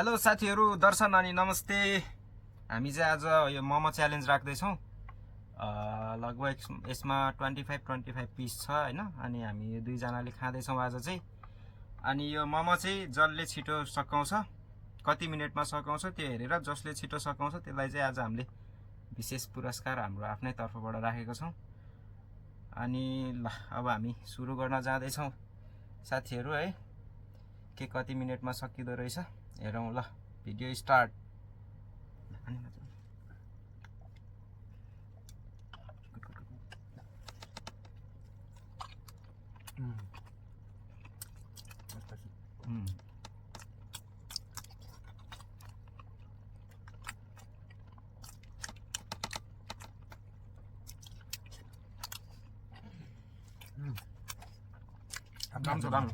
Hello साथीहरु, दर्शन अनि नमस्ते। हामी चाहिँ आज यो मोमो च्यालेन्ज राख्दै छौं। लगभग यसमा 25 पिस छ हैन। अनि हामी दुई जनाले खाँदै छौं आज चाहिँ। अनि यो मोमो चाहिँ जसले छिटो सकाउँछ, कति मिनेटमा सकाउँछ त्यो हेरेर जसले छिटो सकाउँछ त्यसलाई चाहिँ आज हामीले विशेष पुरस्कार हाम्रो आफ्नै तर्फबाट राखेको छौं। अनि ल अब हामी सुरु गर्न जाँदै छौं साथीहरु है। के कति मिनेटमा सकिँदो रहेछ हेरौं ल। Video start. Vamos.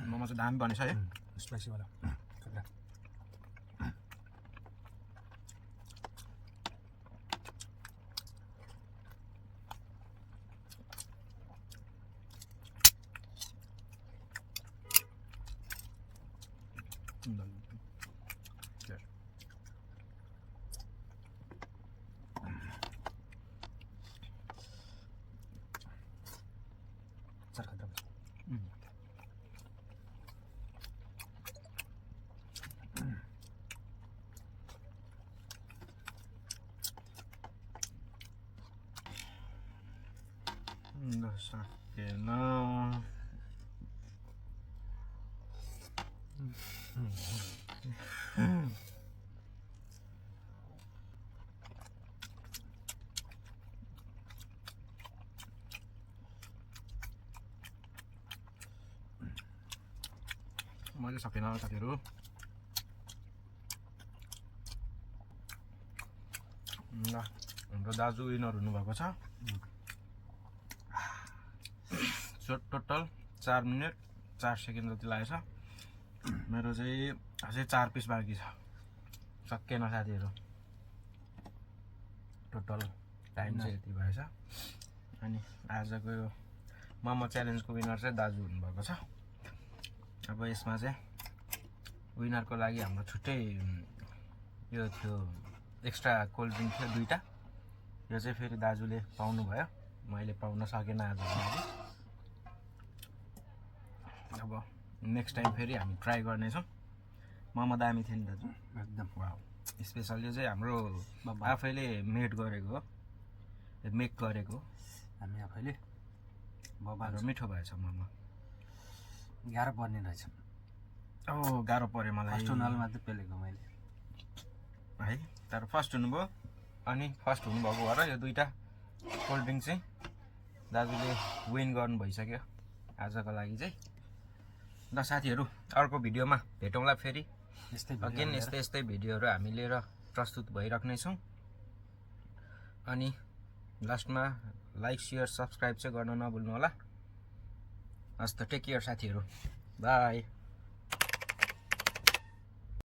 मोमो चाहिँ दामी बनेछ है, स्पाइसी वाला। मैले सकेन साथीहरु। ल हाम्रो दाजु विनर हुनुभएको छ। टोटल 4 मिनेट 4 सेकेन्ड जति लागेछ। मेरो चाहिँ अझै 4 पिस बाँकी छ, सकेन साथीहरु। टोटल टाइम चाहिँ यति भएछ। अनि आजको यो मोमो च्यालेन्जको विनर चाहिँ दाजु हुनुभएको छ। अब यसमा चाहिँ विनरको लागि हाम्रो छुट्टै यो थियो, एक्स्ट्रा कोल्ड ड्रिङ्क थियो 2टा। यो चाहिँ फेरि दाजुले पाउनु भयो, मैले पाउन सकेन आज। अब नेक्स्ट टाइम फेरि हामी ट्राई गर्नेछौँ। मोमो दामी थियो नि दाजु, एकदम वाउ। स्पेशल यो चाहिँ हाम्रो आफैले मेड गरेको, मेक गरेको हामी आफैले। बबारो मिठो भएछ मोमो। गाह्रो पर्ने रहेछ। गाह्रो पर्यो मलाई। फर्स्ट हुनालमा चाहिँ पेलेको मैले है। तर फर्स्ट हुनुभयो, अनि फर्स्ट हुनुभएको भएर यो 2टा कोल्ड ड्रिङ्क चाहिँ दाजुले विन गर्नु भइसक्यो आजको लागि चाहिँ। ल साथीहरु, अर्को भिडियोमा भेटौँला फेरि। यस्तै भिडियोहरू हामी लिएर प्रस्तुत भइराख्ने छौँ। अनि लास्टमा लाइक शेयर सब्स्क्राइब चाहिँ गर्न नभुल्नु होला। हस् त, टेक केयर साथीहरु, बाई।